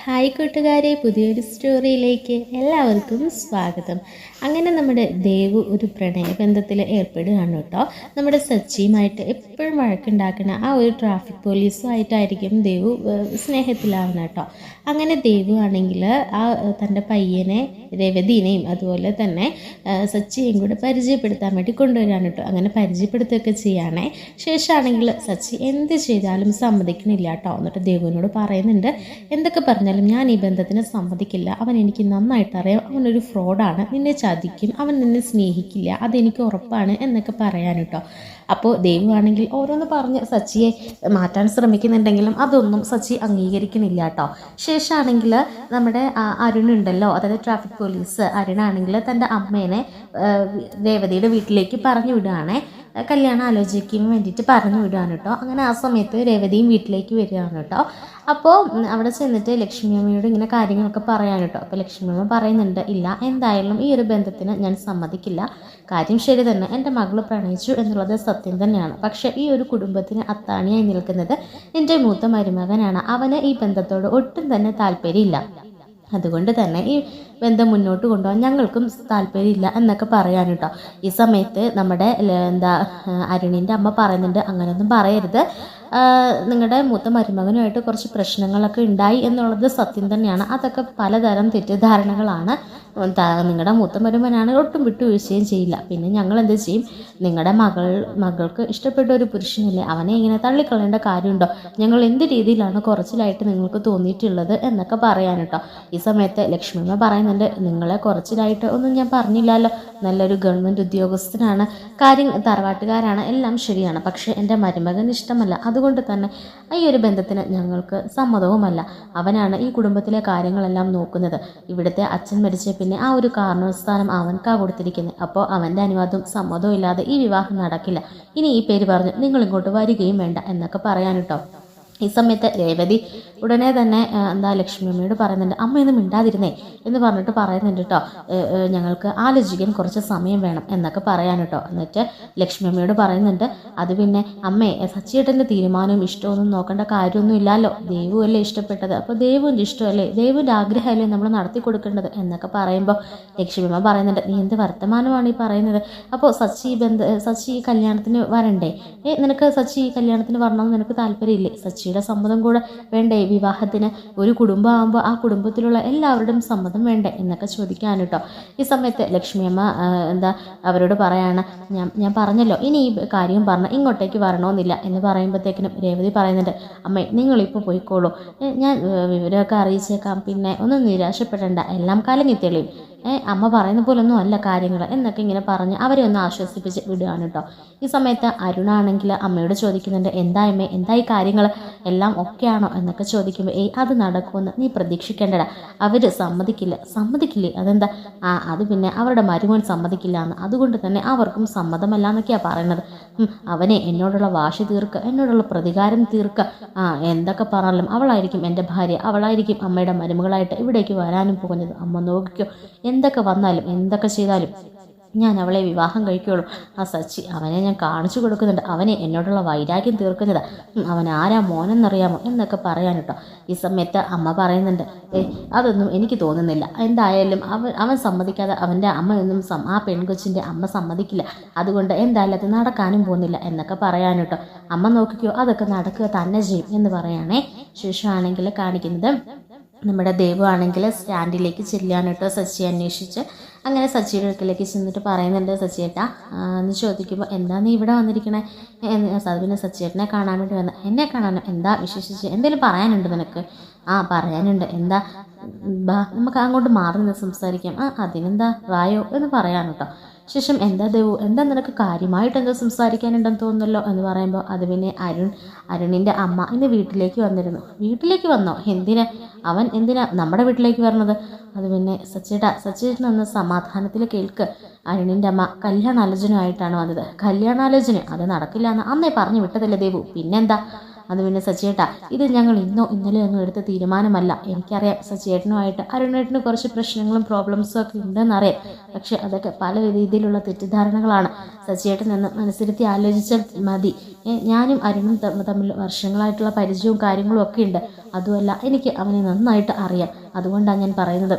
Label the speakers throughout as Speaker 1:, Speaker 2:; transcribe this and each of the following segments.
Speaker 1: Hi കൂട്ടുകാരെ, പുതിയൊരു സ്റ്റോറിയിലേക്ക് എല്ലാവർക്കും സ്വാഗതം. അങ്ങനെ നമ്മുടെ ദേവു ഒരു പ്രണയബന്ധത്തിൽ ഏർപ്പെടുകയാണ് കേട്ടോ. നമ്മുടെ സച്ചിയുമായിട്ട് എപ്പോഴും വഴക്കുണ്ടാക്കുന്ന ആ ഒരു ട്രാഫിക് പോലീസുമായിട്ടായിരിക്കും ദേവു സ്നേഹത്തിലാവുന്നത് കേട്ടോ. അങ്ങനെ ദേവു ആണെങ്കിൽ തൻ്റെ പയ്യനെ രവതിനെയും അതുപോലെ തന്നെ സച്ചിയെയും കൂടെ പരിചയപ്പെടുത്താൻ വേണ്ടി കൊണ്ടുവരാൻ കേട്ടോ. അങ്ങനെ പരിചയപ്പെടുത്തുകയൊക്കെ ചെയ്യാണേ. ശേഷമാണെങ്കിൽ സച്ചി എന്ത് ചെയ്താലും സമ്മതിക്കണില്ല കേട്ടോ. എന്നിട്ട് ദേവുവിനോട് പറയുന്നുണ്ട്, എന്തൊക്കെ പറഞ്ഞാലും ഞാൻ ഈ ബന്ധത്തിന് സമ്മതിക്കില്ല. അവൻ എനിക്ക് നന്നായിട്ട് അറിയാം. അവനൊരു ഫ്രോഡാണ്, നിന്നെ ചതിക്കും, അവൻ നിന്നെ സ്നേഹിക്കില്ല, അതെനിക്ക് ഉറപ്പാണ് എന്നൊക്കെ പറയാൻ കേട്ടോ. അപ്പോൾ ദേവു ആണെങ്കിൽ ഓരോന്ന് പറഞ്ഞ് സച്ചിയെ മാറ്റാൻ ശ്രമിക്കുന്നുണ്ടെങ്കിലും അതൊന്നും സച്ചി അംഗീകരിക്കുന്നില്ല കേട്ടോ. ശേഷമാണെങ്കിൽ നമ്മുടെ അരുണുണ്ടല്ലോ, അതായത് ട്രാഫിക് പോലീസ് അരുണാണെങ്കിൽ തൻ്റെ അമ്മേനെ രേവതിയുടെ വീട്ടിലേക്ക് പറഞ്ഞു വിടുകയാണേ. കല്യാണം ആലോചിക്കാൻ വേണ്ടിയിട്ട് പറഞ്ഞു വിടുകയാണ് കേട്ടോ. അങ്ങനെ ആ സമയത്ത് രേവതിയും വീട്ടിലേക്ക് വരികയാണ് കേട്ടോ. അപ്പോൾ അവിടെ ചെന്നിട്ട് ലക്ഷ്മി അമ്മയോട് ഇങ്ങനെ കാര്യങ്ങളൊക്കെ പറയാൻ കേട്ടോ. അപ്പോൾ ലക്ഷ്മി അമ്മ പറയുന്നുണ്ട്, ഇല്ല, എന്തായാലും ഈ ഒരു ബന്ധത്തിന് ഞാൻ സമ്മതിക്കില്ല. കാര്യം ശരി തന്നെ, എൻ്റെ മകൾ പ്രണയിച്ചു എന്നുള്ളത് സത്യം തന്നെയാണ്. പക്ഷേ ഈ ഒരു കുടുംബത്തിന് അത്താണിയായി നിൽക്കുന്നത് എൻ്റെ മൂത്ത മരുമകനാണ്. അവന് ഈ ബന്ധത്തോട് ഒട്ടും തന്നെ താല്പര്യമില്ല. അതുകൊണ്ട് തന്നെ ഈ ബന്ധം മുന്നോട്ട് കൊണ്ടുപോകാൻ ഞങ്ങൾക്കും താല്പര്യമില്ല എന്നൊക്കെ പറയാൻ കേട്ടോ. ഈ സമയത്ത് നമ്മുടെ അരുണിൻ്റെ അമ്മ പറയുന്നുണ്ട്, അങ്ങനെയൊന്നും പറയരുത്, നിങ്ങളുടെ മൂത്ത മരുമകനുമായിട്ട് കുറച്ച് പ്രശ്നങ്ങളൊക്കെ ഉണ്ടായി എന്നുള്ളത് സത്യം തന്നെയാണ്. അതൊക്കെ പലതരം തെറ്റിദ്ധാരണകളാണ്. നിങ്ങളുടെ മൂത്ത മരുമകനാണ്, ഒട്ടും വിട്ടുവീഴ്ചയും ചെയ്യില്ല. പിന്നെ ഞങ്ങൾ എന്ത് ചെയ്യും? നിങ്ങളുടെ മകൾക്ക് ഇഷ്ടപ്പെട്ട ഒരു പുരുഷനില്ലേ, അവനെ ഇങ്ങനെ തള്ളിക്കളയേണ്ട കാര്യമുണ്ടോ? ഞങ്ങൾ എന്ത് രീതിയിലാണ് കുറച്ചിലായിട്ട് നിങ്ങൾക്ക് തോന്നിയിട്ടുള്ളത് എന്നൊക്കെ പറയാൻ കേട്ടോ. ഈ സമയത്ത് ലക്ഷ്മിമ്മ പറയുന്നുണ്ട്, നിങ്ങളെ കുറച്ചിലായിട്ട് ഒന്നും ഞാൻ പറഞ്ഞില്ലല്ലോ, നല്ലൊരു ഗവൺമെൻറ് ഉദ്യോഗസ്ഥനാണ്, തറവാട്ടുകാരാണ്, എല്ലാം ശരിയാണ്. പക്ഷേ എൻ്റെ മരുമകന് ഇഷ്ടമല്ല. അതുകൊണ്ട് തന്നെ ഈ ഒരു ബന്ധത്തിന് ഞങ്ങൾക്ക് സമ്മതവുമല്ല. അവനാണ് ഈ കുടുംബത്തിലെ കാര്യങ്ങളെല്ലാം നോക്കുന്നത്. ഇവിടുത്തെ അച്ഛൻ മരിച്ച പിന്നെ ആ ഒരു കാരണസ്ഥാനം അവൻക്കാ കൊടുത്തിരിക്കുന്നത്. അപ്പോൾ അവൻ്റെ അനുവാദവും സമ്മതവും ഇല്ലാതെ ഈ വിവാഹം നടക്കില്ല. ഇനി ഈ പേര് പറഞ്ഞ് നിങ്ങൾ ഇങ്ങോട്ട് വരികയും വേണ്ട എന്നൊക്കെ പറയാൻ കേട്ടോ. ഈ സമയത്ത് രേവതി ഉടനെ തന്നെ ലക്ഷ്മി അമ്മയോട് പറയുന്നുണ്ട്, അമ്മയൊന്നും മിണ്ടാതിരുന്നേ എന്ന് പറഞ്ഞിട്ട് പറയുന്നുണ്ട് കേട്ടോ. ഞങ്ങൾക്ക് ആലോചിക്കാൻ കുറച്ച് സമയം വേണം എന്നൊക്കെ പറയാൻ കേട്ടോ. എന്നിട്ട് ലക്ഷ്മി അമ്മയോട് പറയുന്നുണ്ട്, അത് പിന്നെ അമ്മേ, സച്ചിയേട്ടൻ്റെ തീരുമാനവും ഇഷ്ടമൊന്നും നോക്കേണ്ട കാര്യമൊന്നും ഇല്ലല്ലോ, ദേവു അല്ലേ ഇഷ്ടപ്പെട്ടത്, അപ്പോൾ ദേവുവിൻ്റെ ഇഷ്ടമല്ലേ, ദേവുവിൻ്റെ ആഗ്രഹമല്ലേ നമ്മൾ നടത്തി കൊടുക്കേണ്ടത് എന്നൊക്കെ പറയുമ്പോൾ ലക്ഷ്മി അമ്മ പറയുന്നുണ്ട്, നീ എന്ത് വർത്തമാനമാണ് ഈ പറയുന്നത്? അപ്പോൾ സച്ചി ഈ കല്യാണത്തിന് വരണ്ടേ? നിനക്ക് സച്ചി ഈ കല്യാണത്തിന് വരണമെന്ന് നിനക്ക് താല്പര്യമില്ലേ? സച്ചിയുടെ സമ്മതം കൂടെ വേണ്ടേ വിവാഹത്തിന്? ഒരു കുടുംബമാകുമ്പോൾ ആ കുടുംബത്തിലുള്ള എല്ലാവരുടെയും സമ്മതം വേണ്ടേ എന്നൊക്കെ ചോദിക്കാൻ കേട്ടോ. ഈ സമയത്ത് ലക്ഷ്മിയമ്മ അവരോട് പറയാണ്, ഞാൻ പറഞ്ഞല്ലോ, ഇനി ഈ കാര്യം പറഞ്ഞ് ഇങ്ങോട്ടേക്ക് വരണമെന്നില്ല എന്ന് പറയുമ്പോഴത്തേക്കിനും രേവതി പറയുന്നുണ്ട്, അമ്മേ നിങ്ങളിപ്പോൾ പോയിക്കോളൂ, ഞാൻ വിവരമൊക്കെ അറിയിച്ചേക്കാം, പിന്നെ ഒന്നും നിരാശപ്പെടേണ്ട, എല്ലാം കലങ്ങി തെളിയും, അമ്മ പറയുന്ന പോലൊന്നും അല്ല കാര്യങ്ങൾ എന്നൊക്കെ ഇങ്ങനെ പറഞ്ഞ് അവരെ ഒന്ന് ആശ്വസിപ്പിച്ച് വിടുകയാണ് കേട്ടോ. ഈ സമയത്ത് അരുണാണെങ്കിൽ അമ്മയോട് ചോദിക്കുന്നുണ്ട്, എന്തായമ്മേ, എന്തായി കാര്യങ്ങൾ, എല്ലാം ഓക്കെ ആണോ എന്നൊക്കെ ചോദിക്കുമ്പോൾ, അത് നടക്കുമെന്ന് നീ പ്രതീക്ഷിക്കേണ്ടടാ, അവർ സമ്മതിക്കില്ലേ? അതെന്താ? അത് പിന്നെ അവരുടെ മരുമോൻ സമ്മതിക്കില്ല എന്ന്, അതുകൊണ്ട് തന്നെ അവർക്കും സമ്മതമല്ല എന്നൊക്കെയാണ് പറയുന്നത്. അവനെ എന്നോടുള്ള വാശി തീർക്കുക, എന്നോടുള്ള പ്രതികാരം തീർക്കുക, എന്തൊക്കെ പറഞ്ഞാലും അവളായിരിക്കും എൻ്റെ ഭാര്യ, അവളായിരിക്കും അമ്മയുടെ മരുമകളായിട്ട് ഇവിടേക്ക് വരാനും പോകുന്നത്. അമ്മ നോക്കിക്കോ, എന്തൊക്കെ വന്നാലും എന്തൊക്കെ ചെയ്താലും ഞാൻ അവളെ വിവാഹം കഴിക്കുകയുള്ളൂ. ആ സച്ചി, അവനെ ഞാൻ കാണിച്ചു കൊടുക്കുന്നുണ്ട്, അവനെ എന്നോടുള്ള വൈരാഗ്യം തീർക്കുന്നത്, അവൻ ആരാ മോനെന്നറിയാമോ എന്നൊക്കെ പറയാൻ കേട്ടോ. ഈ സമയത്ത് അമ്മ പറയുന്നുണ്ട്, അതൊന്നും എനിക്ക് തോന്നുന്നില്ല, എന്തായാലും അവൻ സമ്മതിക്കാതെ അവൻ്റെ അമ്മയൊന്നും ആ പെൺകൊച്ചിൻ്റെ അമ്മ സമ്മതിക്കില്ല, അതുകൊണ്ട് എന്തായാലും അത് നടക്കാനും പോകുന്നില്ല എന്നൊക്കെ പറയാൻ കേട്ടോ. അമ്മ നോക്കിക്കോ, അതൊക്കെ നടക്കുക തന്നെ ചെയ്യും എന്ന് പറയാണേ. ശേഷമാണെങ്കിൽ കാണിക്കുന്നത് നമ്മുടെ ദേവു ആണെങ്കിൽ സ്റ്റാൻഡിലേക്ക് ചെല്ലുകയാണ് കേട്ടോ, സച്ചിയെ അന്വേഷിച്ച്. അങ്ങനെ സച്ചിയുടെ അടുക്കലേക്ക് ചെന്നിട്ട് പറയുന്നുണ്ട്, സച്ചിയേട്ടാ എന്ന് ചോദിക്കുമ്പോൾ, എന്താ നീ ഇവിടെ വന്നിരിക്കണേ? അത് പിന്നെ സച്ചിയേട്ടനെ കാണാൻ വേണ്ടി വന്ന. എന്നെ കാണാനോ? എന്താ വിശേഷിച്ച് എന്തെങ്കിലും പറയാനുണ്ട് നിനക്ക്? പറയാനുണ്ട്. എന്താ? നമുക്ക് അങ്ങോട്ട് മാറി നിന്ന് സംസാരിക്കാം. അതിനെന്താ, വായോ എന്ന് പറയാൻ കേട്ടോ. ശേഷം, എന്താ ദേവു, എന്താ നിനക്ക് കാര്യമായിട്ട് എന്തോ സംസാരിക്കാനുണ്ടെന്ന് തോന്നുന്നല്ലോ എന്ന് പറയുമ്പോൾ, അത് പിന്നെ അരുണിൻ്റെ അമ്മ ഇന്ന് വീട്ടിലേക്ക് വന്നിരുന്നു. വീട്ടിലേക്ക് വന്നോ? അവൻ എന്തിനാ നമ്മുടെ വീട്ടിലേക്ക് വരണത്? അത് പിന്നെ സച്ചേട്ടൻ ഒന്ന് സമാധാനത്തിൽ കേൾക്ക്. അരുണിൻ്റെ അമ്മ കല്യാണാലോചനയായിട്ടാണ് വന്നത്. കല്യാണാലോചന അത് നടക്കില്ല എന്ന് അന്നേ പറഞ്ഞു വിട്ടതല്ലേ ദേവു, പിന്നെന്താ? അത് പിന്നെ സച്ചിയേട്ടാ, ഇത് ഞങ്ങൾ ഇന്നോ ഇന്നലെയോ ഒന്നും എടുത്ത തീരുമാനമല്ല. എനിക്കറിയാം സച്ചിയേട്ടനുമായിട്ട് അരുണേട്ടന് കുറച്ച് പ്രശ്നങ്ങളും പ്രോബ്ലംസും ഒക്കെ ഉണ്ടെന്നറിയാം. പക്ഷെ അതൊക്കെ പല രീതിയിലുള്ള തെറ്റിദ്ധാരണകളാണ്. സച്ചിയേട്ടൻ എന്ന് മനസ്സിരുത്തി ആലോചിച്ചാൽ മതി. ഞാനും അരുണും തമ്മിൽ വർഷങ്ങളായിട്ടുള്ള പരിചയവും കാര്യങ്ങളും ഒക്കെ ഉണ്ട്. അതുമല്ല, എനിക്ക് അവനെ നന്നായിട്ട് അറിയാം. അതുകൊണ്ടാണ് ഞാൻ പറയുന്നത്,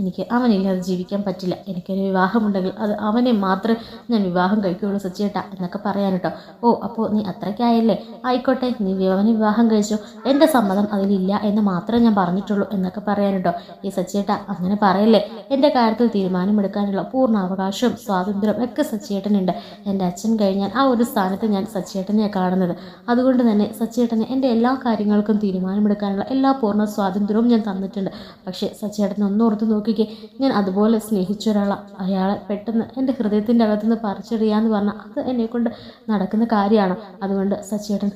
Speaker 1: എനിക്ക് അവനില്ലാതെ ജീവിക്കാൻ പറ്റില്ല. എനിക്കൊരു വിവാഹമുണ്ടെങ്കിൽ അത് അവനെ മാത്രമേ ഞാൻ വിവാഹം കഴിക്കുകയുള്ളൂ സച്ചിയേട്ടാ എന്നൊക്കെ പറയാൻ കേട്ടോ. ഓ, അപ്പോൾ നീ അത്രയ്ക്കായല്ലേ, ആയിക്കോട്ടെ, നീ അവനെ വിവാഹം കഴിച്ചോ, എൻ്റെ സമ്മതം അതിലില്ല എന്ന് മാത്രമേ ഞാൻ പറഞ്ഞിട്ടുള്ളൂ എന്നൊക്കെ പറയാൻ കേട്ടോ. ഈ സച്ചിയേട്ടാ അങ്ങനെ പറയല്ലേ, എൻ്റെ കാര്യത്തിൽ തീരുമാനമെടുക്കാനുള്ള പൂർണ്ണ അവകാശവും സ്വാതന്ത്ര്യവും ഒക്കെ സച്ചിയേട്ടനുണ്ട്. എൻ്റെ അച്ഛൻ കഴിഞ്ഞാൽ ആ ഒരു സ്ഥാനത്ത് ഞാൻ സച്ചിയേട്ടനെ കാണുന്നത്. അതുകൊണ്ട് തന്നെ സച്ചിയേട്ടന് എൻ്റെ എല്ലാ കാര്യങ്ങൾക്കും തീരുമാനമെടുക്കാനുള്ള എല്ലാ പൂർണ്ണ സ്വാതന്ത്ര്യവും ഞാൻ തന്നിട്ടുണ്ട്. പക്ഷേ സച്ചിയേട്ടനെ ഒന്നോർത്ത് നോക്കിക്കേ, ഞാൻ അതുപോലെ സ്നേഹിച്ച ഒരാളാണ്. അയാളെ പെട്ടെന്ന് എൻ്റെ ഹൃദയത്തിൻ്റെ അകത്തുനിന്ന് പറിച്ചെറിയാന്ന് പറഞ്ഞാൽ അത് എന്നെക്കൊണ്ട് നടക്കുന്ന കാര്യമാണ്. അതുകൊണ്ട് സച്ചിയേട്ടൻ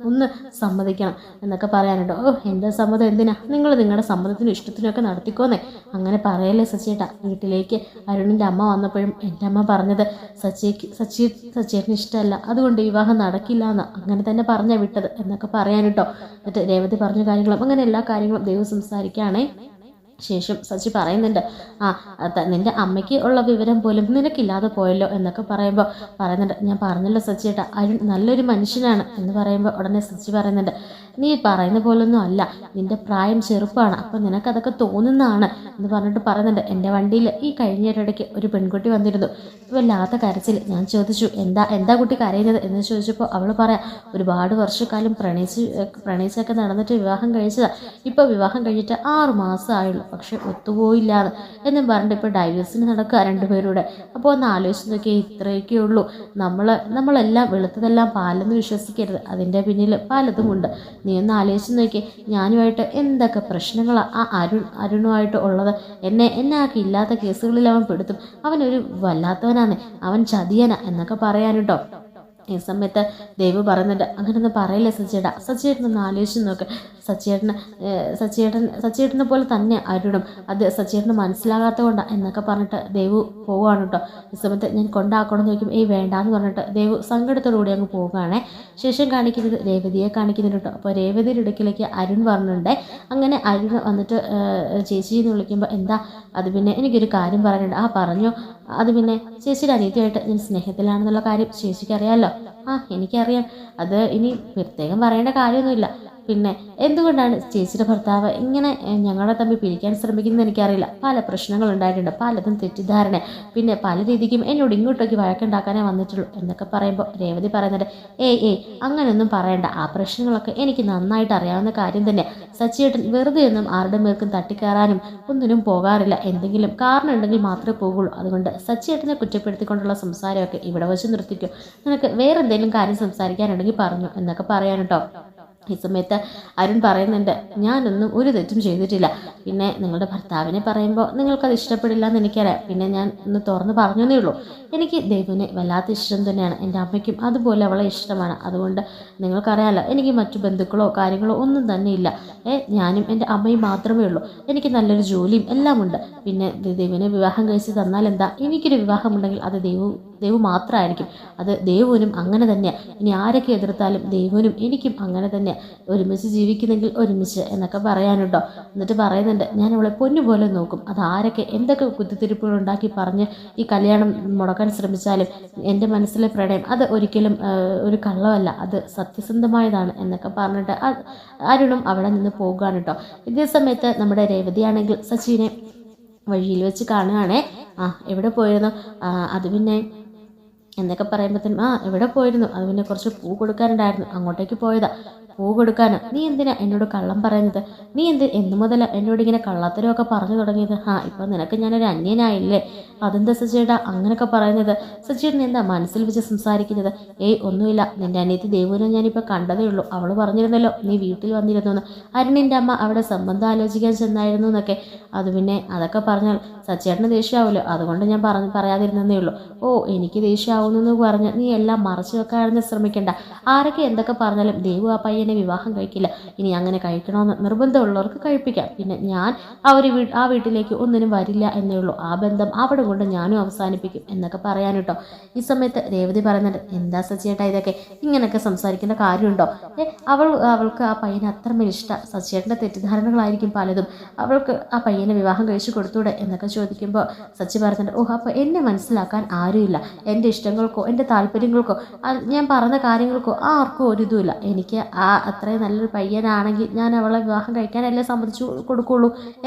Speaker 1: ഒന്ന് സമ്മതിക്കണം എന്നൊക്കെ പറയാനുണ്ടോ. ഓ, എൻ്റെ സമ്മതം എന്തിനാ, നിങ്ങൾ നിങ്ങളുടെ സമ്മതത്തിനും ഇഷ്ടത്തിനൊക്കെ നടത്തിക്കോന്നേ. അങ്ങനെ പറയല്ലേ സച്ചിയേട്ടാ. വീട്ടിലേക്ക് അരുണിൻ്റെ അമ്മ വന്നപ്പോഴും എൻ്റെ അമ്മ പറഞ്ഞത് സച്ചിയേട്ടന് ഇഷ്ടമല്ല, അതുകൊണ്ട് വിവാഹം നടക്കില്ല എന്ന് അങ്ങനെ തന്നെ പറഞ്ഞാൽ വിട്ടത് എന്നൊക്കെ പറയാനിട്ടോ. എന്നിട്ട് രേവതി പറഞ്ഞ കാര്യങ്ങളും അങ്ങനെ എല്ലാ കാര്യങ്ങളും ദൈവം സംസാരിക്കുകയാണേ. ശേഷം സച്ചി പറയുന്നുണ്ട്, നിൻ്റെ അമ്മയ്ക്ക് ഉള്ള വിവരം പോലും നിനക്കില്ലാതെ പോയല്ലോ എന്നൊക്കെ പറയുന്നുണ്ട്, ഞാൻ പറഞ്ഞല്ലോ സച്ചിയേട്ടാ, അരുൺ നല്ലൊരു മനുഷ്യനാണ് എന്ന് പറയുമ്പോൾ ഉടനെ സച്ചി പറയുന്നുണ്ട്, നീ പറയുന്ന പോലൊന്നും അല്ല, നിൻ്റെ പ്രായം ചെറുപ്പമാണ്, അപ്പം നിനക്കതൊക്കെ തോന്നുന്നതാണ് എന്ന് പറഞ്ഞിട്ട് പറയുന്നുണ്ട്. എൻ്റെ വണ്ടിയിൽ ഈ കഴിഞ്ഞിടയ്ക്ക് ഒരു പെൺകുട്ടി വന്നിരുന്നു, വല്ലാത്ത കരച്ചിൽ. ഞാൻ ചോദിച്ചു, എന്താ കുട്ടി കരയുന്നത് എന്ന് ചോദിച്ചപ്പോൾ അവൾ പറയാം, ഒരുപാട് വർഷക്കാലം പ്രണയിച്ചൊക്കെ നടന്നിട്ട് വിവാഹം കഴിച്ചതാണ്. ഇപ്പോൾ വിവാഹം കഴിഞ്ഞിട്ട് 6 മാസമായുള്ളൂ, പക്ഷെ ഒത്തുപോയില്ലാന്ന് എന്നും പറഞ്ഞിട്ട് ഇപ്പോൾ ഡൈവേഴ്സിന് നടക്കുക രണ്ടുപേരുടെ. അപ്പോൾ ഒന്ന് ആലോചിച്ച് നോക്കിയാൽ ഇത്രയൊക്കെ ഉള്ളൂ. നമ്മളെല്ലാം വെളുത്തതെല്ലാം പാലെന്ന് വിശ്വസിക്കരുത്, അതിൻ്റെ പിന്നിൽ പലതുമുണ്ട്. നീ ഒന്ന് ആലോചിച്ച് നോക്കിയേ, ഞാനുമായിട്ട് എന്തൊക്കെ പ്രശ്നങ്ങളാണ് ആ അരുണുമായിട്ട് ഉള്ളത്. എന്നെ ആക്കി ഇല്ലാത്ത കേസുകളിൽ അവൻ പെടുത്തും. അവനൊരു വല്ലാത്തവനാണ്, അവൻ ചതിയനാ എന്നൊക്കെ പറയാനുട്ടോ. ഈ സമയത്ത് ദേവ് പറയുന്നുണ്ട്, അങ്ങനെയൊന്നും പറയില്ലേ സച്ചിയേട്ടനൊന്ന് ആലോചിച്ച് നോക്ക്. സച്ചിയേട്ടനെ പോലെ തന്നെ അരുണും, അത് സച്ചിയേട്ടന് മനസ്സിലാകാത്ത കൊണ്ടാണ് എന്നൊക്കെ പറഞ്ഞിട്ട് ദേവ് പോവുകയാണ് കേട്ടോ. ഈ സമയത്ത് ഞാൻ കൊണ്ടാക്കണമെന്ന് ചോദിക്കും, വേണ്ടാന്ന് പറഞ്ഞിട്ട് ദേവ് സങ്കടത്തോടുകൂടി അങ്ങ് പോവുകയാണേ. ശേഷം കാണിക്കുന്നത് രേവതിയെ കാണിക്കുന്നുണ്ട് കേട്ടോ. അപ്പോൾ രേവതിയുടെ ഇടയ്ക്കിലേക്ക് അരുൺ പറഞ്ഞിട്ടുണ്ട്. അങ്ങനെ അരുൺ വന്നിട്ട് ചേച്ചി എന്ന് വിളിക്കുമ്പോൾ, എന്താ, അത് പിന്നെ എനിക്കൊരു കാര്യം പറയാനുണ്ട്. പറഞ്ഞു. അത് പിന്നെ ചേച്ചിയുടെ അനിയത്തിയായിട്ട് ഞാൻ സ്നേഹത്തിലാണെന്നുള്ള കാര്യം ചേച്ചിക്ക് അറിയാമല്ലോ. എനിക്കറിയാം, അത് ഇനി പ്രത്യേകം പറയേണ്ട കാര്യമൊന്നുമില്ല. പിന്നെ എന്തുകൊണ്ടാണ് ചേച്ചിയുടെ ഭർത്താവ് ഇങ്ങനെ ഞങ്ങളെ തമ്മിൽ പിരിക്കാൻ ശ്രമിക്കുന്നത് എനിക്കറിയില്ല. പല പ്രശ്നങ്ങൾ ഉണ്ടായിട്ടുണ്ട്, പലതും തെറ്റിദ്ധാരണ, പിന്നെ പല രീതിക്കും എന്നോട് ഇങ്ങോട്ടേക്ക് വഴക്കുണ്ടാക്കാനേ വന്നിട്ടുള്ളൂ എന്നൊക്കെ പറയുമ്പോൾ രേവതി പറയുന്നുണ്ട്, അങ്ങനെയൊന്നും പറയണ്ട, ആ പ്രശ്നങ്ങളൊക്കെ എനിക്ക് നന്നായിട്ട് അറിയാവുന്ന കാര്യം തന്നെ. സച്ചിയേട്ടൻ വെറുതെ ഒന്നും ആരുടെ മേൽക്കും തട്ടിക്കയറാനും ഒന്നിനും പോകാറില്ല, എന്തെങ്കിലും കാരണം ഉണ്ടെങ്കിൽ മാത്രമേ പോകുള്ളൂ. അതുകൊണ്ട് സച്ചിയേട്ടനെ കുറ്റപ്പെടുത്തിക്കൊണ്ടുള്ള സംസാരമൊക്കെ ഇവിടെ വെച്ച് നിർത്തിക്കും. നിനക്ക് വേറെ എന്തെങ്കിലും കാര്യം സംസാരിക്കാനുണ്ടെങ്കിൽ പറഞ്ഞു എന്നൊക്കെ പറയാനുട്ടോ. ഈ സമയത്ത് അരുൺ പറയുന്നുണ്ട്, ഞാനൊന്നും ഒരു തെറ്റും ചെയ്തിട്ടില്ല. പിന്നെ നിങ്ങളുടെ ഭർത്താവിനെ പറയുമ്പോൾ നിങ്ങൾക്കത് ഇഷ്ടപ്പെടില്ല എന്ന് എനിക്കറിയാം. പിന്നെ ഞാൻ ഒന്ന് തുറന്ന് പറഞ്ഞതേ ഉള്ളൂ. എനിക്ക് ദേവുവിനെ വല്ലാത്ത ഇഷ്ടം തന്നെയാണ്. എൻ്റെ അമ്മയ്ക്കും അതുപോലെ അവളെ ഇഷ്ടമാണ്. അതുകൊണ്ട് നിങ്ങൾക്കറിയാമല്ലോ, എനിക്ക് മറ്റു ബന്ധുക്കളോ കാര്യങ്ങളോ ഒന്നും തന്നെ ഇല്ല. ഞാനും എൻ്റെ അമ്മയും മാത്രമേ ഉള്ളൂ. എനിക്ക് നല്ലൊരു ജോലിയും എല്ലാം ഉണ്ട്. പിന്നെ ദേവുവിനെ വിവാഹം കഴിച്ച് തന്നാൽ എന്താ, എനിക്കൊരു വിവാഹമുണ്ടെങ്കിൽ അത് ദേവു മാത്രമായിരിക്കും. അത് ദേവുവിനും അങ്ങനെ തന്നെയാണ്. ഇനി ആരൊക്കെ എതിർത്താലും ദേവുവിനും എനിക്കും അങ്ങനെ തന്നെയാണ്. ഒരുമിച്ച് ജീവിക്കുന്നെങ്കിൽ ഒരുമിച്ച് എന്നൊക്കെ പറയാനുണ്ടോ. എന്നിട്ട് പറയുന്നുണ്ട്, ഞാൻ അവളെ പൊന്നുപോലെ നോക്കും. അത് ആരൊക്കെ എന്തൊക്കെ കുത്തിത്തിരിപ്പുകൾ ഉണ്ടാക്കി പറഞ്ഞ് ഈ കല്യാണം മുടക്കാൻ ശ്രമിച്ചാലും എൻ്റെ മനസ്സിലെ പ്രണയം അത് ഒരിക്കലും ഒരു കള്ളമല്ല, അത് സത്യസന്ധമായതാണ് എന്നൊക്കെ പറഞ്ഞിട്ട് അരുണും അവിടെ നിന്ന് പോകുകയാണ് കേട്ടോ. ഇതേ സമയത്ത് നമ്മുടെ രേവതിയാണെങ്കിൽ സച്ചിനെ വഴിയിൽ വെച്ച് കാണുകയാണേ. എവിടെ പോയിരുന്നു, അത് പിന്നെ എന്നൊക്കെ പറയുമ്പോഴത്തേനും എവിടെ പോയിരുന്നു, അത് പിന്നെ കുറച്ച് പൂ കൊടുക്കാനുണ്ടായിരുന്നു, അങ്ങോട്ടേക്ക് പോയതാ. പൂ കൊടുക്കാനോ? നീ എന്തിനാ എന്നോട് കള്ളം പറയുന്നത്? നീ എന്നു മുതലാ എന്നോട് ഇങ്ങനെ കള്ളത്തരമൊക്കെ പറഞ്ഞു തുടങ്ങിയത്? ഇപ്പം നിനക്ക് ഞാനൊരു അന്യനായില്ലേ? അതെന്താ സച്ചിയേട്ടാ അങ്ങനെയൊക്കെ പറയുന്നത്? സച്ചിയേട്ടൻ എന്താ മനസ്സിൽ വെച്ച് സംസാരിക്കുന്നത്? ഒന്നുമില്ല, നിൻ്റെ അനിയത്തി ദേവുവിനെ ഞാനിപ്പോൾ കണ്ടതേ ഉള്ളൂ. അവൾ പറഞ്ഞിരുന്നല്ലോ നീ വീട്ടിൽ വന്നിരുന്നു എന്ന്. അരുണിൻ്റെ അമ്മ അവിടെ സംബന്ധം ആലോചിക്കാൻ ചെന്നായിരുന്നു എന്നൊക്കെ. അത് പിന്നെ അതൊക്കെ പറഞ്ഞാൽ സച്ചേട്ടന് ദേഷ്യമാവുമല്ലോ, അതുകൊണ്ട് ഞാൻ പറയാതിരുന്നേ ഉള്ളൂ. ഓ, എനിക്ക് ദേഷ്യമാവുന്നു പറഞ്ഞ് നീ എല്ലാം മറച്ചു വെക്കാനെന്ന് ശ്രമിക്കണ്ട. ആരൊക്കെ എന്തൊക്കെ പറഞ്ഞാലും ദേവു ആ പയ്യനെ വിവാഹം കഴിക്കില്ല. ഇനി അങ്ങനെ കഴിക്കണമെന്ന് നിർബന്ധമുള്ളവർക്ക് കഴിപ്പിക്കാം. പിന്നെ ഞാൻ ആ വീട്ടിലേക്ക് ഒന്നിനും വരില്ല എന്നേ ഉള്ളൂ. ആ ബന്ധം അവിടെ കൊണ്ട് ഞാനും അവസാനിപ്പിക്കും എന്നൊക്കെ പറയാൻ കേട്ടോ. ഈ സമയത്ത് രേവതി പറയുന്നുണ്ട്, എന്താ സച്ചിയേട്ടാ ഇതൊക്കെ, ഇങ്ങനെയൊക്കെ സംസാരിക്കേണ്ട കാര്യമുണ്ടോ? അവൾക്ക് ആ പയ്യനെ അത്രമേൽ ഇഷ്ടം. സച്ചിയേട്ടൻ്റെ തെറ്റിദ്ധാരണകളായിരിക്കും പലതും. അവൾക്ക് ആ പയ്യനെ വിവാഹം കഴിച്ചു കൊടുത്തൂടെ എന്നൊക്കെ ചോദിക്കുമ്പോൾ സച്ചി പറയുന്നുണ്ട്, ഓഹ് അപ്പോൾ എന്നെ മനസ്സിലാക്കാൻ ആരുമില്ല. എൻ്റെ ഇഷ്ടങ്ങൾക്കോ എൻ്റെ താല്പര്യങ്ങൾക്കോ ഞാൻ പറഞ്ഞ കാര്യങ്ങൾക്കോ ആർക്കും ഒരിതുമില്ല. എനിക്ക് അത്രയും നല്ലൊരു പയ്യനാണെങ്കിൽ ഞാൻ അവളെ വിവാഹം കഴിക്കാനല്ലേ സമ്മതിച്ചു കൊടുക്കുള്ളൂ.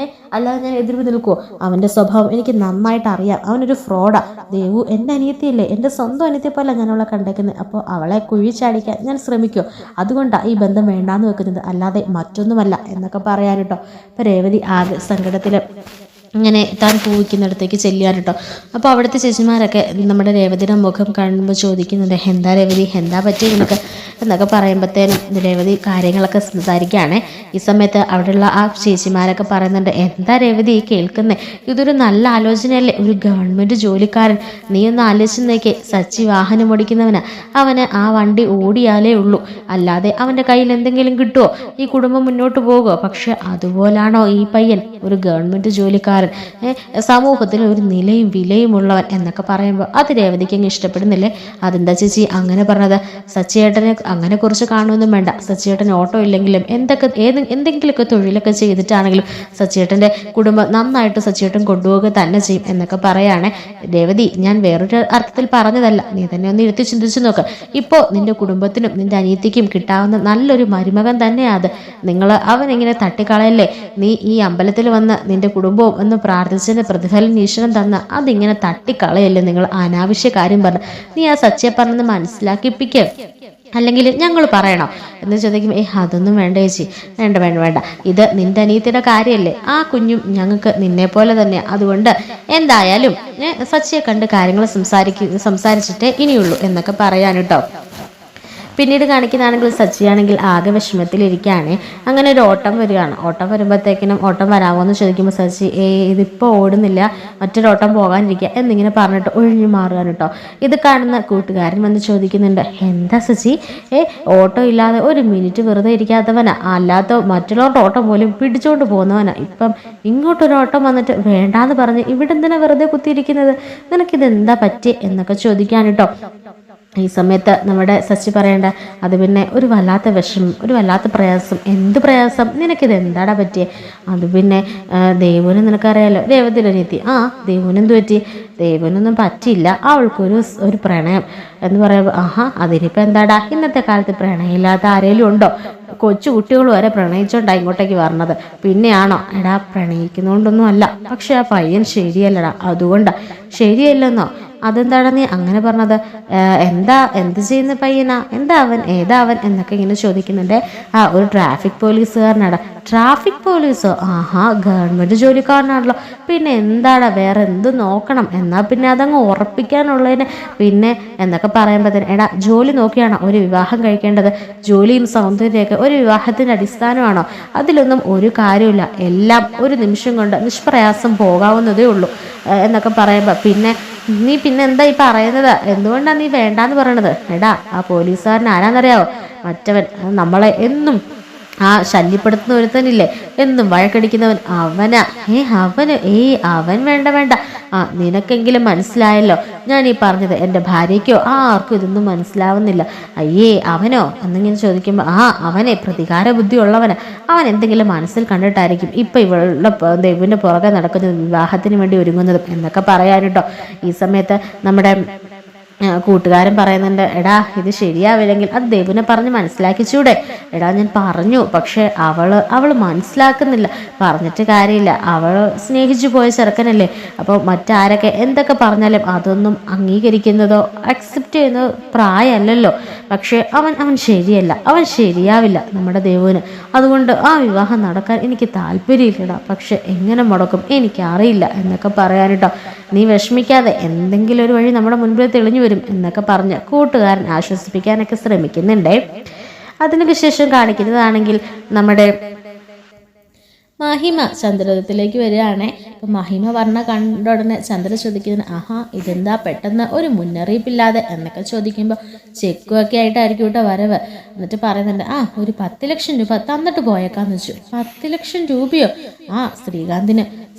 Speaker 1: അല്ലാതെ ഞാൻ എതിർവ് നിൽക്കുമോ? അവൻ്റെ സ്വഭാവം എനിക്ക് നന്നായിട്ട് അറിയാം. അവനൊരു ഫ്രോഡാ. ദേവു എൻ്റെ അനിയത്തിയല്ലേ, എൻ്റെ സ്വന്തം അനിയത്തിയെ പോലെ ഞാൻ അവളെ കണ്ടേക്കുന്നത്. അപ്പോൾ അവളെ കുഴിച്ചടിക്കാൻ ഞാൻ ശ്രമിക്കുമോ? അതുകൊണ്ടാണ് ഈ ബന്ധം വേണ്ടാന്ന് വെക്കുന്നത്, അല്ലാതെ മറ്റൊന്നുമല്ല എന്നൊക്കെ പറയാൻ കേട്ടോ. ഇപ്പം രേവതി ആകെ സങ്കടത്തിൽ ഇങ്ങനെ താൻ പൂവിക്കുന്നിടത്തേക്ക് ചെല്ലുകയാണ് കേട്ടോ. അപ്പോൾ അവിടുത്തെ ചേച്ചിമാരൊക്കെ നമ്മുടെ രേവതിയുടെ മുഖം കാണുമ്പോൾ ചോദിക്കുന്നുണ്ട്, എന്താ രേവതി, എന്താ പറ്റിയ നിനക്ക് എന്നൊക്കെ പറയുമ്പോഴത്തേനും രേവതി കാര്യങ്ങളൊക്കെ സംസാരിക്കുകയാണ്. ഈ സമയത്ത് അവിടെയുള്ള ആ ചേച്ചിമാരൊക്കെ പറയുന്നുണ്ട്, എന്താ രേവതി കേൾക്കുന്നത്, ഇതൊരു നല്ല ആലോചനയല്ലേ, ഒരു ഗവൺമെൻറ് ജോലിക്കാരൻ. നീ ഒന്ന് ആലോചിച്ച് നോക്കിയേ, സച്ചി വാഹനം ഓടിക്കുന്നവനാ, അവന് ആ വണ്ടി ഓടിയാലേ ഉള്ളൂ, അല്ലാതെ അവൻ്റെ കയ്യിൽ എന്തെങ്കിലും കിട്ടുമോ? ഈ കുടുംബം മുന്നോട്ട് പോകുമോ? പക്ഷെ അതുപോലാണോ ഈ പയ്യൻ, ഒരു ഗവൺമെൻറ് ജോലിക്കാരൻ, സമൂഹത്തിൽ ഒരു നിലയും വിലയും ഉള്ളവൻ എന്നൊക്കെ പറയുമ്പോൾ അത് രേവതിക്ക് അങ്ങ് ഇഷ്ടപ്പെടുന്നില്ലേ. അതെന്താ ചേച്ചി അങ്ങനെ പറഞ്ഞത്? സച്ചിയേട്ടനെ അങ്ങനെ കുറിച്ച് കാണുമൊന്നും വേണ്ട. സച്ചിയേട്ടൻ ഓട്ടോ ഇല്ലെങ്കിലും എന്തെങ്കിലുമൊക്കെ തൊഴിലൊക്കെ ചെയ്തിട്ടാണെങ്കിലും സച്ചിയേട്ടൻ്റെ കുടുംബം നന്നായിട്ട് സച്ചിയേട്ടൻ കൊണ്ടുപോവുക തന്നെ ചെയ്യും എന്നൊക്കെ പറയുകയാണെ. രേവതി, ഞാൻ വേറൊരു അർത്ഥത്തിൽ പറഞ്ഞതല്ല, നീ തന്നെ ഒന്ന് ഇരുത്തി ചിന്തിച്ചു നോക്ക്. ഇപ്പോൾ നിന്റെ കുടുംബത്തിനും നിന്റെ അനിയത്തിക്കും കിട്ടാവുന്ന നല്ലൊരു മരുമകൻ തന്നെയാണ് അത്. അവനെങ്ങനെ തട്ടിക്കളയല്ലേ? നീ ഈ അമ്പലത്തിൽ വന്ന് നിന്റെ കുടുംബവും ഒന്ന് പ്രാർത്ഥിച്ചതിന് പ്രതിഫലം ഈശ്വരൻ തന്ന അതിങ്ങനെ തട്ടിക്കളയല്ലേ നിങ്ങൾ അനാവശ്യ കാര്യം പറഞ്ഞ്. നീ ആ സച്ചിയെ പറഞ്ഞെന്ന് മനസ്സിലാക്കിപ്പിക്കുക, അല്ലെങ്കിൽ ഞങ്ങൾ പറയണോ എന്ന് ചോദിക്കും. അതൊന്നും വേണ്ട ചേച്ചി, വേണ്ട, ഇത് നിന്റെ അനിയത്തിയുടെ കാര്യമല്ലേ, ആ കുഞ്ഞും ഞങ്ങൾക്ക് നിന്നെ പോലെ തന്നെ. അതുകൊണ്ട് എന്തായാലും സച്ചിയെ കണ്ട് കാര്യങ്ങൾ സംസാരിച്ചിട്ടേ ഇനിയുള്ളൂ എന്നൊക്കെ പറയാൻ കേട്ടോ. പിന്നീട് കാണിക്കുന്നതാണെങ്കിൽ സച്ചിയാണെങ്കിൽ ആകെ വിഷമത്തിലിരിക്കുകയാണ്. അങ്ങനെ ഒരു ഓട്ടം വരികയാണ്. ഓട്ടം വരുമ്പോഴത്തേക്കിനും ഓട്ടം വരാമോ എന്ന് ചോദിക്കുമ്പോൾ സച്ചി ഇതിപ്പോൾ ഓടുന്നില്ല, മറ്റൊരോട്ടം പോകാനിരിക്കുക എന്നിങ്ങനെ പറഞ്ഞിട്ട് ഒഴിഞ്ഞു മാറുകയാണ് കേട്ടോ. ഇത് കാണുന്ന കൂട്ടുകാരൻ വന്ന് ചോദിക്കുന്നുണ്ട്, എന്താ സച്ചി ഓട്ടോ ഇല്ലാതെ ഒരു മിനിറ്റ് വെറുതെ ഇരിക്കാത്തവനാ, അല്ലാത്ത മറ്റുള്ളവരുടെ ഓട്ടം പോലും പിടിച്ചോണ്ട് പോകുന്നവനാ, ഇപ്പം ഇങ്ങോട്ടൊരോട്ടം വന്നിട്ട് വേണ്ടാന്ന് പറഞ്ഞ് ഇവിടെ എന്തിനാ വെറുതെ കുത്തിയിരിക്കുന്നത്, നിനക്കിതെന്താ പറ്റി എന്നൊക്കെ ചോദിക്കാൻ കേട്ടോ. ഈ സമയത്ത് നമ്മുടെ സച്ചി പറയേണ്ട, അത് പിന്നെ ഒരു വല്ലാത്ത വിഷമം, ഒരു വല്ലാത്ത പ്രയാസം. എന്ത് പ്രയാസം? നിനക്കിത് എന്താടാ പറ്റിയേ? അത് പിന്നെ ദേവുവിനെ നിനക്കറിയാലോ, രേവതിയുടെ അനിയത്തി. ദേവുവിനെന്ത് പറ്റി? ദേവുവിനൊന്നും പറ്റിയില്ല, അവൾക്കൊരു പ്രണയം എന്ന് പറയുമ്പോൾ അതിനിപ്പോൾ എന്താടാ, ഇന്നത്തെ കാലത്ത് പ്രണയമില്ലാത്ത ആരെങ്കിലും ഉണ്ടോ? കൊച്ചു കുട്ടികൾ വരെ പ്രണയിച്ചോണ്ടാ ഇങ്ങോട്ടേക്ക് വരണത്. പിന്നെയാണോ? എടാ, പ്രണയിക്കുന്നതുകൊണ്ടൊന്നും അല്ല, പക്ഷെ ആ പയ്യൻ ശരിയല്ലടാ, അതുകൊണ്ടാ. ശരിയല്ലെന്നോ? അതെന്താടാ നീ അങ്ങനെ പറഞ്ഞത്? എന്ത് ചെയ്യുന്ന പയ്യനാ? ഏതാ അവൻ എന്നൊക്കെ ഇങ്ങനെ ചോദിക്കുന്നുണ്ട്. ഒരു ട്രാഫിക് പോലീസുകാരനാടാ. ട്രാഫിക് പോലീസോ? ഗവൺമെൻറ് ജോലിക്കാരനാണല്ലോ, പിന്നെ എന്താടാ, വേറെ എന്ത് നോക്കണം? എന്നാൽ പിന്നെ അതങ്ങ് ഉറപ്പിക്കാനുള്ളതിന് പിന്നെ എന്നൊക്കെ പറയുമ്പോഴത്തേന്, എടാ, ജോലി നോക്കിയാണോ ഒരു വിവാഹം കഴിക്കേണ്ടത്? ജോലിയും സൗന്ദര്യമൊക്കെ ഒരു വിവാഹത്തിൻ്റെ അടിസ്ഥാനമാണോ? അതിലൊന്നും ഒരു കാര്യമില്ല, എല്ലാം ഒരു നിമിഷം കൊണ്ട് നിഷ്പ്രയാസം പോകാവുന്നതേ ഉള്ളൂ എന്നൊക്കെ പറയുമ്പോൾ, പിന്നെ എന്താ ഈ പറയുന്നത്? എന്തുകൊണ്ടാണ് നീ വേണ്ടാന്ന് പറയണത്? എടാ, ആ പോലീസുകാരൻ ആരാന്നറിയാവോ? മറ്റവൻ നമ്മളെ എന്നും ശല്യപ്പെടുത്തുന്ന ഒരുത്തനില്ലേ, എന്നും വഴക്കടിക്കുന്നവൻ, അവനാ. അവൻ വേണ്ട. നിനക്കെങ്കിലും മനസ്സിലായല്ലോ ഞാൻ ഈ പറഞ്ഞത്. എൻ്റെ ഭാര്യയ്ക്കോ ആർക്കും ഇതൊന്നും മനസ്സിലാവുന്നില്ല. അവനോ എന്നിങ്ങനെ ചോദിക്കുമ്പോൾ, അവനെ പ്രതികാര ബുദ്ധി ഉള്ളവന്. അവൻ എന്തെങ്കിലും മനസ്സിൽ കണ്ടിട്ടായിരിക്കും ഇപ്പം ഇവളുടെ ദൈവത്തിൻ്റെ പുറകെ നടക്കുന്നത്, വിവാഹത്തിന് വേണ്ടി ഒരുങ്ങുന്നതും എന്നൊക്കെ പറയാനിട്ടോ. ഈ സമയത്ത് നമ്മുടെ കൂട്ടുകാരൻ പറയുന്നുണ്ട്, എടാ, ഇത് ശരിയാവില്ലെങ്കിൽ അത് ദേവുവിനെ പറഞ്ഞ് മനസ്സിലാക്കിച്ചൂടെ? എടാ, ഞാൻ പറഞ്ഞു, പക്ഷെ അവൾ മനസ്സിലാക്കുന്നില്ല. പറഞ്ഞിട്ട് കാര്യമില്ല, അവൾ സ്നേഹിച്ചു പോയ ചെറുക്കനല്ലേ. അപ്പോൾ മറ്റാരൊക്കെ എന്തൊക്കെ പറഞ്ഞാലും അതൊന്നും അംഗീകരിക്കുന്നതോ അക്സെപ്റ്റ് ചെയ്യുന്നതോ പ്രായമല്ലല്ലോ. പക്ഷെ അവൻ ശരിയല്ല, അവൻ ശരിയാവില്ല നമ്മുടെ ദേവുവിന്. അതുകൊണ്ട് ആ വിവാഹം നടക്കാൻ എനിക്ക് താല്പര്യമില്ലടാ. പക്ഷെ എങ്ങനെ മുടക്കും എനിക്കറിയില്ല എന്നൊക്കെ പറയാനിട്ടോ. നീ വിഷമിക്കാതെ, എന്തെങ്കിലും ഒരു വഴി നമ്മുടെ മുൻപിൽ തെളിഞ്ഞു വരും എന്നൊക്കെ പറഞ്ഞ് കൂട്ടുകാരൻ ആശ്വസിപ്പിക്കാനൊക്കെ ശ്രമിക്കുന്നുണ്ടേ. അതിനുശേഷം കാണിക്കുന്നതാണെങ്കിൽ നമ്മുടെ മഹിമ ചന്ദ്രത്തിലേക്ക് വരികയാണേ. അപ്പം മഹിമ പറഞ്ഞ കണ്ട ഉടനെ ചന്ദ്ര ചോദിക്കുന്നത്, ആഹാ ഇതെന്താ പെട്ടെന്ന് ഒരു മുന്നറിയിപ്പില്ലാതെ എന്നൊക്കെ ചോദിക്കുമ്പോൾ ചെക്കുമൊക്കെ ആയിട്ടായിരിക്കും കേട്ടോ വരവ്. എന്നിട്ട് പറയുന്നുണ്ട്, ഒരു 10 ലക്ഷം രൂപ തന്നിട്ട് പോയേക്കാന്ന് വെച്ചു. 10 ലക്ഷം രൂപയോ?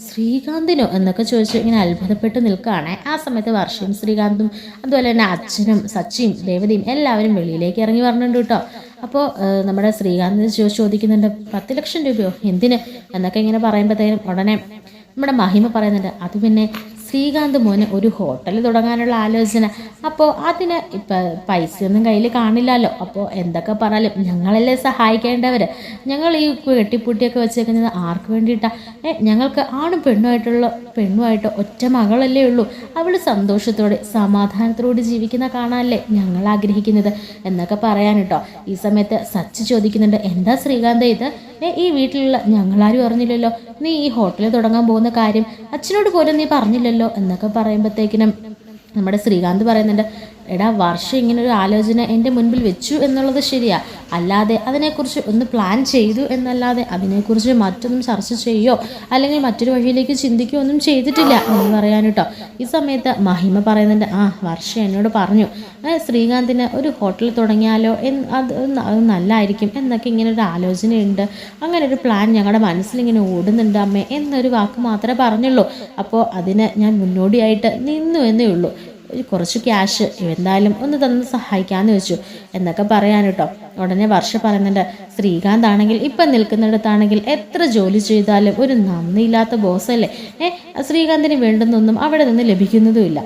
Speaker 1: ശ്രീകാന്തിനോ എന്നൊക്കെ ചോദിച്ചു ഇങ്ങനെ അത്ഭുതപ്പെട്ട് നിൽക്കുകയാണേ. ആ സമയത്ത് വർഷയും ശ്രീകാന്തും അതുപോലെ തന്നെ അച്ഛനും സച്ചിയും രേവതിയും എല്ലാവരും വെളിയിലേക്ക് ഇറങ്ങി പറഞ്ഞിട്ടുണ്ട് കേട്ടോ. അപ്പോൾ നമ്മുടെ ശ്രീകാന്ത് ചോദിക്കുന്നുണ്ട്, 10 ലക്ഷം രൂപയോ എന്തിന് എന്നൊക്കെ ഇങ്ങനെ പറയുമ്പോഴത്തേനും ഉടനെ നമ്മുടെ മഹിമ പറയുന്നുണ്ട്, അത് പിന്നെ ശ്രീകാന്ത് മോന് ഒരു ഹോട്ടൽ തുടങ്ങാനുള്ള ആലോചന. അപ്പോൾ അതിന് ഇപ്പം പൈസയൊന്നും കയ്യിൽ കാണില്ലല്ലോ. അപ്പോൾ എന്തൊക്കെ പറഞ്ഞാലും ഞങ്ങളല്ലേ സഹായിക്കേണ്ടവർ. ഞങ്ങൾ ഈ കെട്ടിപ്പൂട്ടിയൊക്കെ വെച്ചേക്കുന്നത് ആർക്ക് വേണ്ടിയിട്ടാണ്? ഞങ്ങൾക്ക് ആണും പെണ്ണുമായിട്ട് ഒറ്റ മകളല്ലേ ഉള്ളൂ. അവൾ സന്തോഷത്തോടെ സമാധാനത്തോടെ ജീവിക്കുന്ന കാണാനല്ലേ ഞങ്ങൾ ആഗ്രഹിക്കുന്നത് എന്നൊക്കെ പറയാൻ കേട്ടോ. ഈ സമയത്ത് സച്ചി ചോദിക്കുന്നുണ്ട്, എന്താ ശ്രീകാന്ത് ഇത്? ഈ വീട്ടിലുള്ള ഞങ്ങളാരും അറിഞ്ഞില്ലല്ലോ. നീ ഈ ഹോട്ടൽ തുടങ്ങാൻ പോകുന്ന കാര്യം അച്ഛനോട് പോലും നീ പറഞ്ഞില്ലല്ലോ എന്നൊക്കെ പറയുമ്പോഴത്തേക്കിനും നമ്മുടെ ശ്രീകാന്ത് പറയുന്നുണ്ട്, എടാ വർഷം ഇങ്ങനൊരു ആലോചന എൻ്റെ മുൻപിൽ വെച്ചു എന്നുള്ളത് ശരിയാ, അല്ലാതെ അതിനെക്കുറിച്ച് ഒന്ന് പ്ലാൻ ചെയ്തു എന്നല്ലാതെ അതിനെക്കുറിച്ച് മറ്റൊന്നും ചർച്ച ചെയ്യോ അല്ലെങ്കിൽ മറ്റൊരു വഴിയിലേക്ക് ചിന്തിക്കുകയോ ഒന്നും ചെയ്തിട്ടില്ല എന്ന് പറയാൻ കേട്ടോ. ഈ സമയത്ത് മഹിമ പറയുന്നുണ്ട്, വർഷം എന്നോട് പറഞ്ഞു ശ്രീകാന്തിന് ഒരു ഹോട്ടൽ തുടങ്ങിയാലോ അത് നല്ലതായിരിക്കും എന്നൊക്കെ ഇങ്ങനെ ഒരു ആലോചനയുണ്ട്, അങ്ങനെ ഒരു പ്ലാൻ ഞങ്ങളുടെ മനസ്സിലിങ്ങനെ ഓടുന്നുണ്ട് അമ്മേ എന്നൊരു വാക്ക് മാത്രമേ പറഞ്ഞുള്ളൂ. അപ്പോൾ അതിന് ഞാൻ മുന്നോടിയായിട്ട് നിന്നു എന്നേ ഉള്ളൂ. കുറച്ച് ക്യാഷ് എന്തായാലും ഒന്ന് തന്ന് സഹായിക്കാമെന്ന് വെച്ചു എന്നൊക്കെ പറയാൻ കേട്ടോ. ഉടനെ വർഷ പറയുന്നുണ്ട്, ശ്രീകാന്ത് ആണെങ്കിൽ ഇപ്പം നിൽക്കുന്നിടത്താണെങ്കിൽ എത്ര ജോലി ചെയ്താലും ഒരു നന്ദിയില്ലാത്ത ബോസല്ലേ. ശ്രീകാന്തിന് വേണ്ടുന്നൊന്നും അവിടെ നിന്ന് ലഭിക്കുന്നതുമില്ല.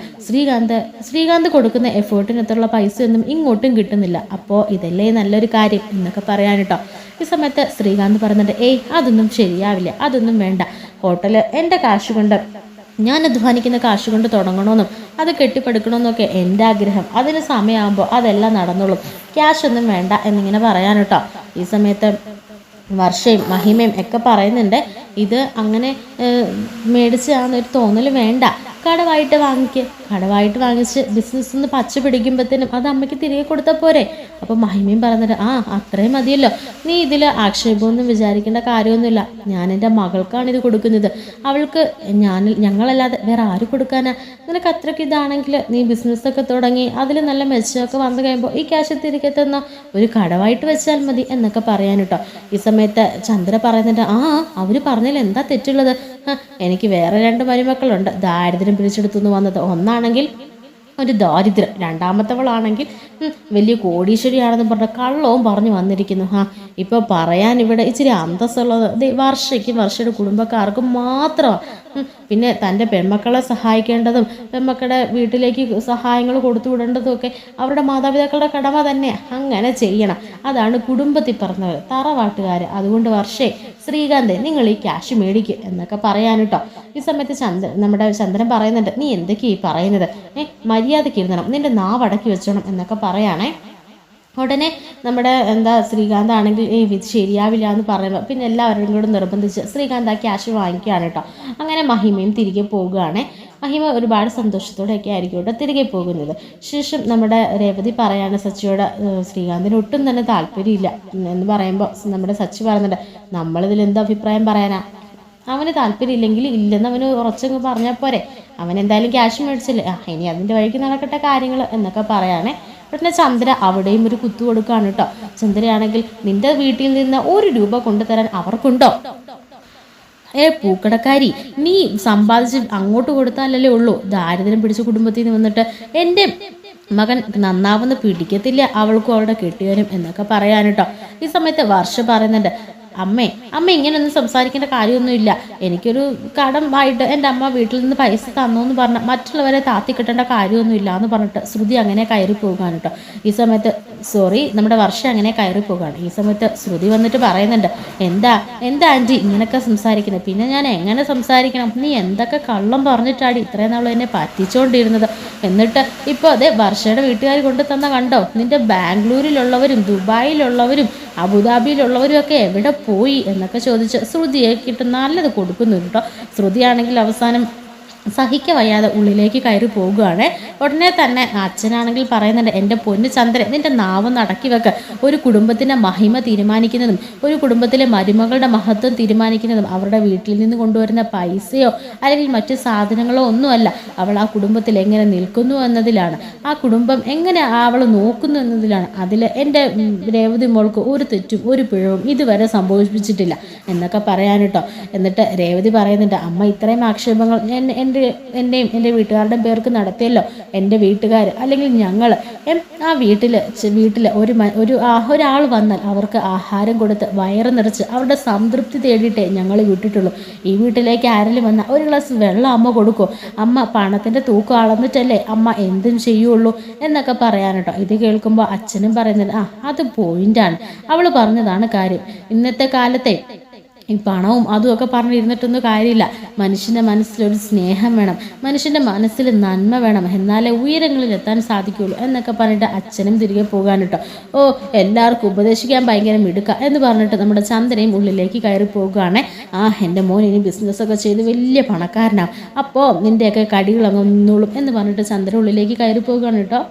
Speaker 1: ശ്രീകാന്ത് കൊടുക്കുന്ന എഫേർട്ടിനകത്തുള്ള പൈസയൊന്നും ഇങ്ങോട്ടും കിട്ടുന്നില്ല. അപ്പോൾ ഇതല്ലേ നല്ലൊരു കാര്യം എന്നൊക്കെ പറയാൻ കേട്ടോ. ഈ സമയത്ത് ശ്രീകാന്ത് പറയുന്നുണ്ട്, അതൊന്നും ശരിയാവില്ല, അതൊന്നും വേണ്ട. ഹോട്ടൽ എൻ്റെ കാശ് കൊണ്ട്, ഞാൻ അധ്വാനിക്കുന്ന കാശ് കൊണ്ട് തുടങ്ങണമെന്നും അത് കെട്ടിപ്പടുക്കണമെന്നൊക്കെ എൻ്റെ ആഗ്രഹം. അതിന് സമയമാകുമ്പോൾ അതെല്ലാം നടന്നോളും, ക്യാഷ് ഒന്നും വേണ്ട എന്നിങ്ങനെ പറയാൻ കേട്ടോ. ഈ സമയത്ത് വർഷയും മഹിമയും ഒക്കെ പറയുന്നുണ്ട്, ഇത് അങ്ങനെ മേടിച്ചാന്നൊരു തോന്നൽ വേണ്ട, കടവായിട്ട് വാങ്ങിച്ച് ബിസിനസ് ഒന്ന് പച്ച പിടിക്കുമ്പോഴത്തേനും അത് അമ്മയ്ക്ക് തിരികെ കൊടുത്താൽ പോരെ. അപ്പോൾ മഹിമയും പറഞ്ഞിട്ട്, അത്രയും മതിയല്ലോ, നീ ഇതിൽ ആക്ഷേപമൊന്നും വിചാരിക്കേണ്ട കാര്യമൊന്നുമില്ല. ഞാൻ എൻ്റെ മകൾക്കാണ് ഇത് കൊടുക്കുന്നത്, അവൾക്ക് ഞങ്ങളല്ലാതെ വേറെ ആര് കൊടുക്കാനാ? നിനക്ക് അത്രയ്ക്ക് ഇതാണെങ്കിൽ നീ ബിസിനസ്സൊക്കെ തുടങ്ങി അതിൽ നല്ല മെച്ചമൊക്കെ വന്നു കഴിയുമ്പോൾ ഈ ക്യാഷ് തിരികെ തന്നോ, ഒരു കടവായിട്ട് വെച്ചാൽ മതി എന്നൊക്കെ പറയാൻ കേട്ടോ. ഈ സമയത്ത് ചന്ദ്ര പറയുന്നുണ്ട്, അവർ പറഞ്ഞാൽ എന്താ തെറ്റുള്ളത്? എനിക്ക് വേറെ 2 മരുമക്കളുണ്ട് ദാരിദ്ര്യം പിടിച്ചെടുത്തുനിന്ന് വന്നത്. ഒന്നാണെങ്കിൽ ഒരു ദാരിദ്ര്യം, രണ്ടാമത്തവളാണെങ്കിൽ വലിയ കോടീശ്വരിയാണെന്ന് പറഞ്ഞ കള്ളവും പറഞ്ഞു വന്നിരിക്കുന്നു. ഇപ്പോൾ പറയാൻ ഇവിടെ ഇച്ചിരി അന്തസ്സുള്ളത് വർഷയുടെ കുടുംബക്കാർക്കും മാത്രമാണ്. പിന്നെ തൻ്റെ പെൺമക്കളെ സഹായിക്കേണ്ടതും പെൺമക്കളുടെ വീട്ടിലേക്ക് സഹായങ്ങൾ കൊടുത്തു വിടേണ്ടതും അവരുടെ മാതാപിതാക്കളുടെ കടമ തന്നെ. അങ്ങനെ ചെയ്യണം, അതാണ് കുടുംബത്തിൽ പറഞ്ഞവർ, തറവാട്ടുകാർ. അതുകൊണ്ട് ശ്രീകാന്ത് നിങ്ങൾ ഈ ക്യാഷ് മേടിക്കുക എന്നൊക്കെ പറയാൻ കേട്ടോ. ഈ സമയത്ത് നമ്മുടെ ചന്ദ്രൻ പറയുന്നുണ്ട്, നീ എന്തൊക്കെയാ ഈ പറയുന്നത്? മര്യാദയ്ക്ക് ഇരുന്നണം, നിന്റെ നാവടക്കി വെച്ചോണം എന്നൊക്കെ പറയാണേ. ഉടനെ നമ്മുടെ ശ്രീകാന്ത് ആണെങ്കിൽ ഇത് ശരിയാവില്ല എന്ന് പറയുമ്പോൾ പിന്നെ എല്ലാവരും കൂടെ നിർബന്ധിച്ച് ശ്രീകാന്ത് ആ ക്യാഷ് വാങ്ങിക്കുകയാണ് കേട്ടോ. അങ്ങനെ മഹിമയും തിരികെ പോകുകയാണ്. മഹിമ ഒരുപാട് സന്തോഷത്തോടെയൊക്കെ ആയിരിക്കും കേട്ടോ തിരികെ പോകുന്നത്. ശേഷം നമ്മുടെ രേവതി പറയാണ് സച്ചിയോട്, ശ്രീകാന്തിന് ഒട്ടും തന്നെ താല്പര്യമില്ല എന്ന് പറയുമ്പോൾ നമ്മുടെ സച്ചി പറയുന്നുണ്ട്, നമ്മളിതിൽ എന്ത് അഭിപ്രായം പറയാനാ? അവന് താല്പര്യമില്ലെങ്കിൽ ഇല്ലെന്ന് അവന് ഉറച്ചങ്ങ് പറഞ്ഞാൽ പോരെ, അവൻ എന്തായാലും ക്യാഷ് മേടിച്ചില്ലേ, ഇനി അതിൻ്റെ വഴിക്ക് നടക്കട്ടെ കാര്യങ്ങൾ എന്നൊക്കെ പറയാനേ. പിന്നെ ചന്ദ്ര അവിടെയും ഒരു കുത്തു കൊടുക്കുകയാണ് കേട്ടോ. ചന്ദ്രയാണെങ്കിൽ, നിന്റെ വീട്ടിൽ നിന്ന് 1 രൂപ കൊണ്ടുതരാൻ അവർക്കുണ്ടോ? പൂക്കടക്കാരി, നീ സമ്പാദിച്ച് അങ്ങോട്ട് കൊടുത്താലല്ലേ ഉള്ളൂ. ദാരിദ്ര്യം പിടിച്ച കുടുംബത്തിൽ നിന്ന് വന്നിട്ട് എൻ്റെ മകൻ നന്നാവുന്ന പിടിക്കത്തില്ല അവൾക്കും അവളുടെ കെട്ടിയവനും എന്നൊക്കെ പറയാൻ കേട്ടോ. ഈ സമയത്ത് വർഷ പറയുന്നുണ്ട്, അമ്മ ഇങ്ങനെയൊന്നും സംസാരിക്കേണ്ട കാര്യമൊന്നുമില്ല. എനിക്കൊരു കടമായിട്ട് എൻ്റെ അമ്മ വീട്ടിൽ നിന്ന് പൈസ തന്നു എന്ന് പറഞ്ഞാൽ മറ്റുള്ളവരെ താത്തി കിട്ടേണ്ട കാര്യമൊന്നുമില്ല എന്ന് പറഞ്ഞിട്ട് ശ്രുതി അങ്ങനെ കയറി പോകുകയാണ് കേട്ടോ. ഈ സമയത്ത് നമ്മുടെ വർഷം അങ്ങനെ കയറി പോകുകയാണ്. ഈ സമയത്ത് ശ്രുതി വന്നിട്ട് പറയുന്നുണ്ട്, എന്താ ആൻറ്റി ഇങ്ങനെയൊക്കെ സംസാരിക്കുന്നത്? പിന്നെ ഞാൻ എങ്ങനെ സംസാരിക്കണം? നീ എന്തൊക്കെ കള്ളം പറഞ്ഞിട്ടാടി ഇത്രയും നാൾ എന്നെ പറ്റിച്ചുകൊണ്ടിരുന്നത്? എന്നിട്ട് ഇപ്പോൾ അതേ വർഷയുടെ വീട്ടുകാർ കൊണ്ടു തന്ന കണ്ടോ? നിന്റെ ബാംഗ്ലൂരിലുള്ളവരും ദുബായിലുള്ളവരും അബുദാബിയിലുള്ളവരും ഒക്കെ എവിടെ പോയി എന്നൊക്കെ ചോദിച്ച് ശ്രുതിയെ കിട്ടും നല്ലത് കൊടുക്കുന്നു കേട്ടോ. ശ്രുതിയാണെങ്കിൽ അവസാനം സഹിക്ക വയ്യാതെ ഉള്ളിലേക്ക് കയറി പോകുകയാണ്. ഉടനെ തന്നെ അച്ഛനാണെങ്കിൽ പറയുന്നുണ്ട്, എൻ്റെ പൊന്നു ചന്ദ്രൻ, നിന്റെ നാവ് നടക്കി വെക്ക. ഒരു കുടുംബത്തിൻ്റെ മഹിമ തീരുമാനിക്കുന്നതും ഒരു കുടുംബത്തിലെ മരുമകളുടെ മഹത്വം തീരുമാനിക്കുന്നതും അവരുടെ വീട്ടിൽ നിന്ന് കൊണ്ടുവരുന്ന പൈസയോ അല്ലെങ്കിൽ മറ്റു സാധനങ്ങളോ ഒന്നുമല്ല. അവൾ ആ കുടുംബത്തിൽ എങ്ങനെ നിൽക്കുന്നു എന്നതിലാണ്, ആ കുടുംബം എങ്ങനെ അവൾ നോക്കുന്നു എന്നതിലാണ്. അതിൽ എൻ്റെ രേവതി മോൾക്ക് ഒരു തെറ്റും ഒരു പിഴവും ഇതുവരെ സംഭവിപ്പിച്ചിട്ടില്ല എന്നൊക്കെ പറയാൻ കേട്ടോ. എന്നിട്ട് രേവതി പറയുന്നുണ്ട്, അമ്മ ഇത്രയും ആക്ഷേപങ്ങൾ എൻ്റെയും എൻ്റെ വീട്ടുകാരുടെയും പേർക്ക് നടത്തിയല്ലോ. എൻ്റെ വീട്ടുകാർ അല്ലെങ്കിൽ ഞങ്ങൾ ആ വീട്ടിൽ ഒരാൾ വന്നാൽ അവർക്ക് ആഹാരം കൊടുത്ത് വയറ് നിറച്ച് അവരുടെ സംതൃപ്തി തേടിയിട്ടേ ഞങ്ങൾ വിട്ടിട്ടുള്ളൂ. ഈ വീട്ടിലേക്ക് ആരെങ്കിലും വന്നാൽ ഒരു ഗ്ലാസ് വെള്ളം അമ്മ കൊടുക്കുമോ? അമ്മ പണത്തിൻ്റെ തൂക്കം അളന്നിട്ടല്ലേ അമ്മ എന്തും ചെയ്യുള്ളൂ എന്നൊക്കെ പറയാൻ കേട്ടോ. ഇത് കേൾക്കുമ്പോൾ അച്ഛനും പറയുന്നത്, അത് പോയിൻ്റാണ്, അവൾ പറഞ്ഞതാണ് കാര്യം. ഇന്നത്തെ കാലത്തെ ഈ പണവും അതുമൊക്കെ പറഞ്ഞിരുന്നിട്ടൊന്നും കാര്യമില്ല. മനുഷ്യൻ്റെ മനസ്സിലൊരു സ്നേഹം വേണം, മനുഷ്യൻ്റെ മനസ്സിൽ നന്മ വേണം, എന്നാലേ ഉയരങ്ങളിൽ എത്താൻ സാധിക്കുകയുള്ളൂ എന്നൊക്കെ പറഞ്ഞിട്ട് അച്ഛനും തിരികെ പോകാൻ കേട്ടോ. എല്ലാവർക്കും ഉപദേശിക്കാൻ ഭയങ്കര മിടുക്ക എന്ന് പറഞ്ഞിട്ട് നമ്മുടെ ചന്ദ്രയും ഉള്ളിലേക്ക് കയറി പോകുകയാണ്. എൻ്റെ മോൻ ഇനി ബിസിനസ്സൊക്കെ ചെയ്ത് വലിയ പണക്കാരനാവും, അപ്പോൾ നിൻ്റെയൊക്കെ കടികളങ്ങ് നിന്നോളും എന്ന് പറഞ്ഞിട്ട് ചന്ദ്ര ഉള്ളിലേക്ക് കയറി പോകുകയാണ് കേട്ടോ.